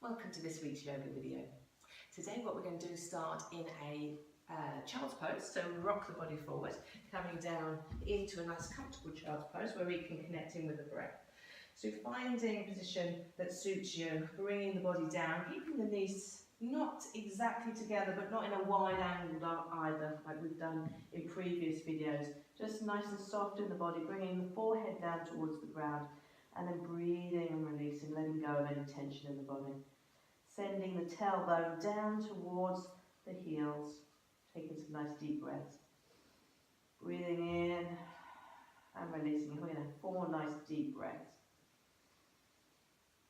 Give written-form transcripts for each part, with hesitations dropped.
Welcome to this week's yoga video. Today what we're going to do is start in a child's pose, so rock the body forward, coming down into a nice comfortable child's pose where we can connect in with the breath. So finding a position that suits you, bringing the body down, keeping the knees not exactly together but not in a wide angle either like we've done in previous videos, just nice and soft in the body, bringing the forehead down towards the ground and then breathing and releasing, letting go of any tension in the body. Sending the tailbone down towards the heels, taking some nice deep breaths. Breathing in and releasing. We're going to have 4 nice deep breaths.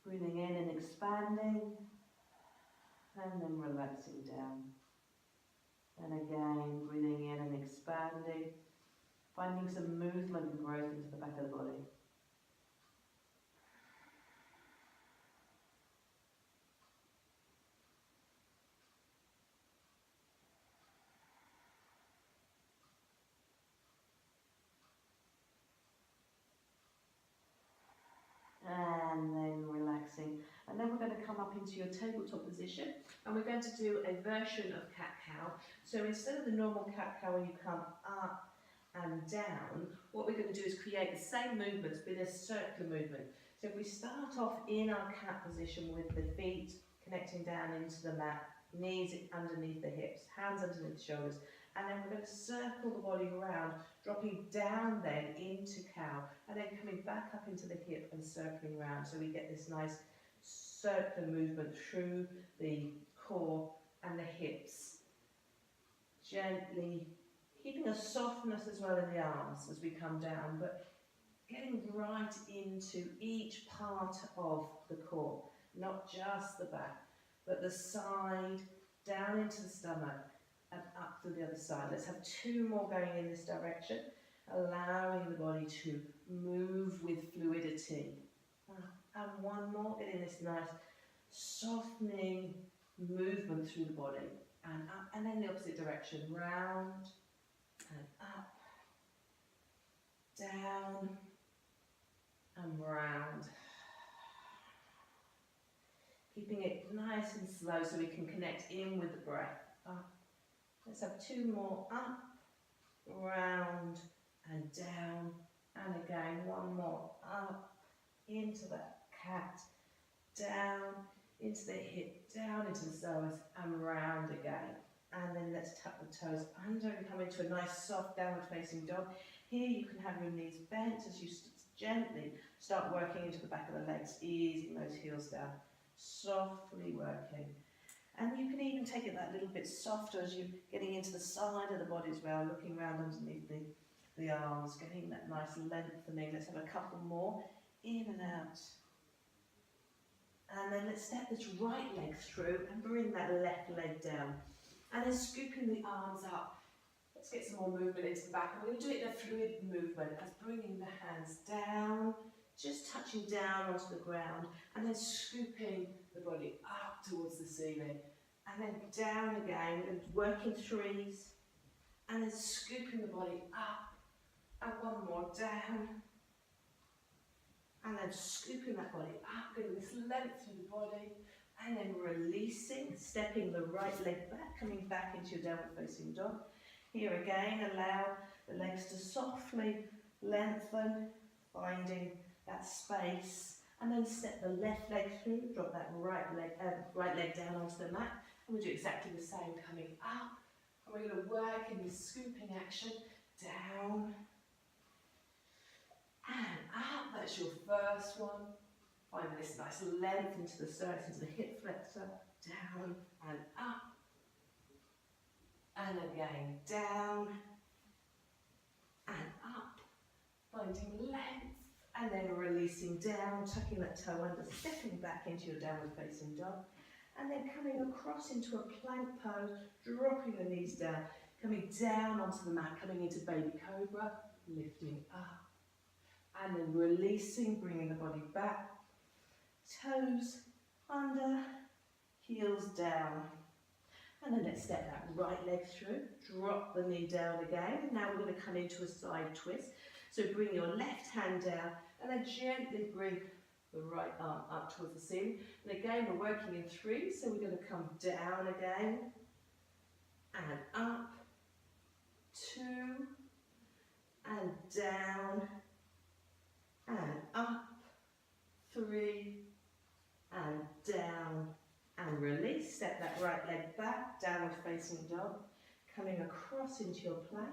Breathing in and expanding, and then relaxing down. And again, breathing in and expanding, finding some movement and growth into the back of the body. And then relaxing. And then we're going to come up into your tabletop position and we're going to do a version of cat-cow. So instead of the normal cat-cow when you come up and down, what we're going to do is create the same movements with a circular movement. So if we start off in our cat position with the feet connecting down into the mat, knees underneath the hips, hands underneath the shoulders, and then we're going to circle the body around, dropping down then into cow, and then coming back up into the hip and circling around. So we get this nice circular movement through the core and the hips. Gently keeping a softness as well in the arms as we come down, but getting right into each part of the core, not just the back, but the side, down into the stomach, and up to the other side. Let's have 2 more going in this direction, allowing the body to move with fluidity. And 1 more, getting this nice softening movement through the body, and up, and then the opposite direction, round and up, down and round. Keeping it nice and slow so we can connect in with the breath. Up. Let's have 2 more, up, round and down, and again 1 more, up, into that cat, down, into the hip, down into the psoas, and round again. And then let's tuck the toes under and come into a nice soft downward facing dog. Here you can have your knees bent as you gently start working into the back of the legs, easing those heels down, softly working. And you can even take it that little bit softer as you're getting into the side of the body as well, looking around underneath the arms, getting that nice lengthening. Let's have a couple more, in and out. And then let's step this right leg through and bring that left leg down. And then scooping the arms up. Let's get some more movement into the back. And we're going to do it in a fluid movement as bringing the hands down, just touching down onto the ground, and then scooping the body up towards the ceiling, and then down again, and working 3s, and then scooping the body up, and 1 more, down, and then scooping that body up, getting this length through the body, and then releasing, stepping the right leg back, coming back into your downward facing dog. Here again, allow the legs to softly lengthen, finding that space, and then step the left leg through, drop that right leg down onto the mat, and we'll do exactly the same, coming up, and we're going to work in this scooping action, down, and up. That's your first one. Find this nice length into the sternum, into the hip flexor, down and up, and again, down and up, finding length, and then releasing down, tucking that toe under, stepping back into your downward facing dog, and then coming across into a plank pose, dropping the knees down, coming down onto the mat, coming into baby cobra, lifting up, and then releasing, bringing the body back, toes under, heels down. And then let's step that right leg through, drop the knee down again. Now we're going to come into a side twist. So bring your left hand down and then gently bring the right arm up towards the ceiling. And again, we're working in 3, so we're going to come down again, and up, 2, and down, and up, 3, and down, and release. Step that right leg back, downward facing dog, coming across into your plank,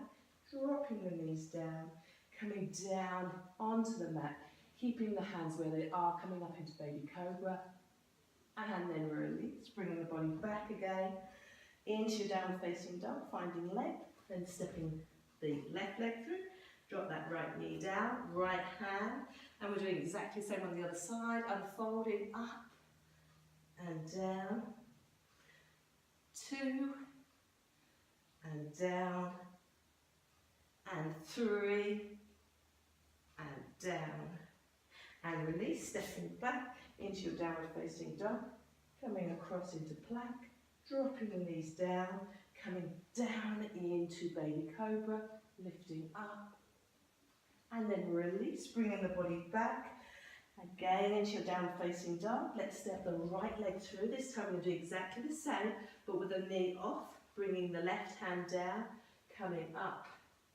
dropping the knees down, coming down onto the mat, keeping the hands where they are, coming up into baby cobra, and then release, bringing the body back again, into your downward facing dog, finding length, then stepping the left leg through, drop that right knee down, right hand, and we're doing exactly the same on the other side, unfolding up and down, 2, and down, and 3, and down, and release, stepping back into your downward facing dog, coming across into plank, dropping the knees down, coming down into baby cobra, lifting up, and then release, bringing the body back, again into your downward facing dog. Let's step the right leg through. This time we'll do exactly the same, but with the knee off, bringing the left hand down, coming up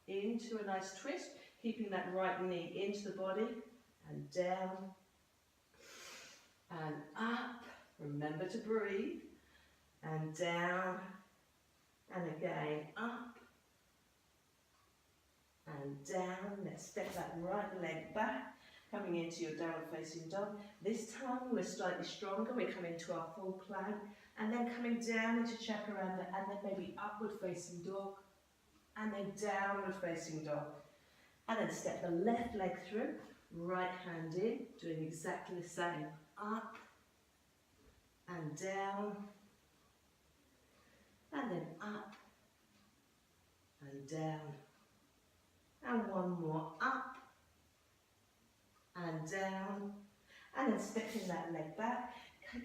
into a nice twist, keeping that right knee into the body, and down, and up. Remember to breathe, and down, and again, up, and down. Let's step that right leg back, coming into your downward facing dog. This time we're slightly stronger, we're coming to our full plank, and then coming down into chaturanga, and then maybe upward facing dog, and then downward facing dog. And then step the left leg through, right hand in, doing exactly the same. Up, and down, and then up, and down. And one more, up, and down, and then stepping that leg back.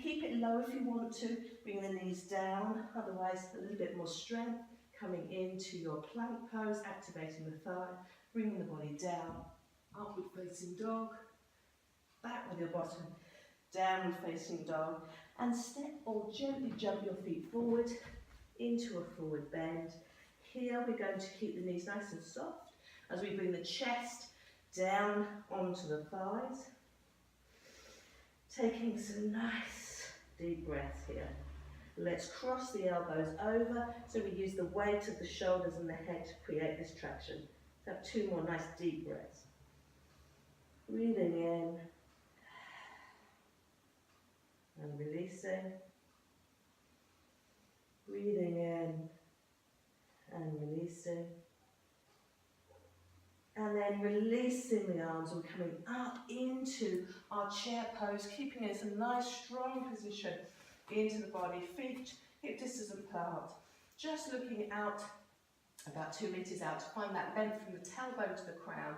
Keep it low if you want to, bring the knees down, otherwise a little bit more strength, coming into your plank pose, activating the thigh, bringing the body down, upward facing dog, back with your bottom, downward facing dog, and step or gently jump your feet forward into a forward bend. Here we're going to keep the knees nice and soft as we bring the chest down onto the thighs. Taking some nice deep breaths here. Let's cross the elbows over, so we use the weight of the shoulders and the head to create this traction. Let's have 2 more nice deep breaths. Breathing in and releasing. Breathing in and releasing. And then releasing the arms, we're coming up into our chair pose, keeping it in a nice strong position into the body, feet hip distance apart. Just looking out about 2 meters out to find that length from the tailbone to the crown.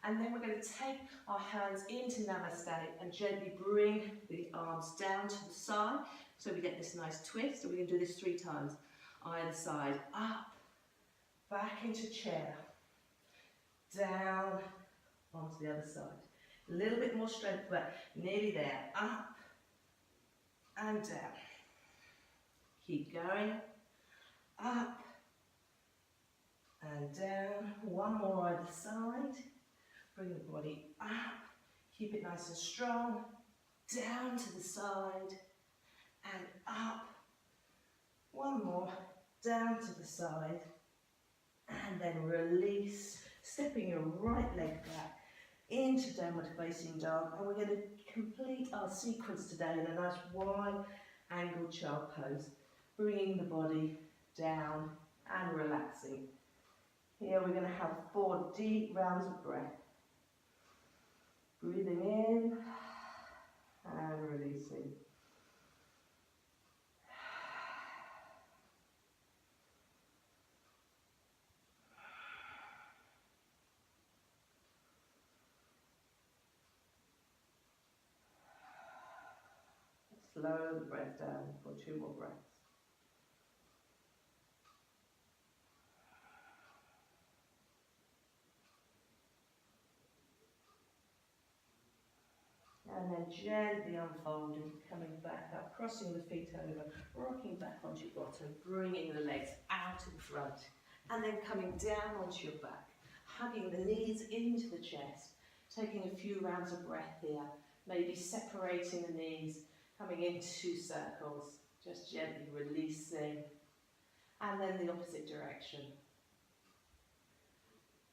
And then we're going to take our hands into Namaste and gently bring the arms down to the side so we get this nice twist. And we're going to do this 3 times. Either side, up, back into chair, down, onto the other side. A little bit more strength, but nearly there. Up and down. Keep going. Up and down. One more either side. Bring the body up. Keep it nice and strong. Down to the side and up. One more. Down to the side. And then release. Stepping your right leg back into downward facing dog. And we're going to complete our sequence today in a nice wide angled child pose. Bringing the body down and relaxing. Here we're going to have 4 deep rounds of breath. Breathing in and releasing. Slow the breath down for 2 more breaths. And then gently unfolding, coming back up, crossing the feet over, rocking back onto your bottom, bringing the legs out in front, and then coming down onto your back, hugging the knees into the chest, taking a few rounds of breath here, maybe separating the knees, coming into circles, just gently releasing, and then the opposite direction.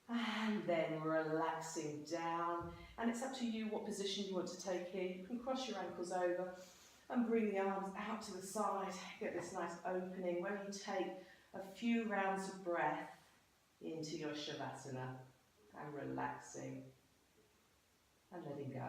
And then relaxing down, and it's up to you what position you want to take here. You can cross your ankles over and bring the arms out to the side, get this nice opening where you take a few rounds of breath into your Shavasana and relaxing and letting go.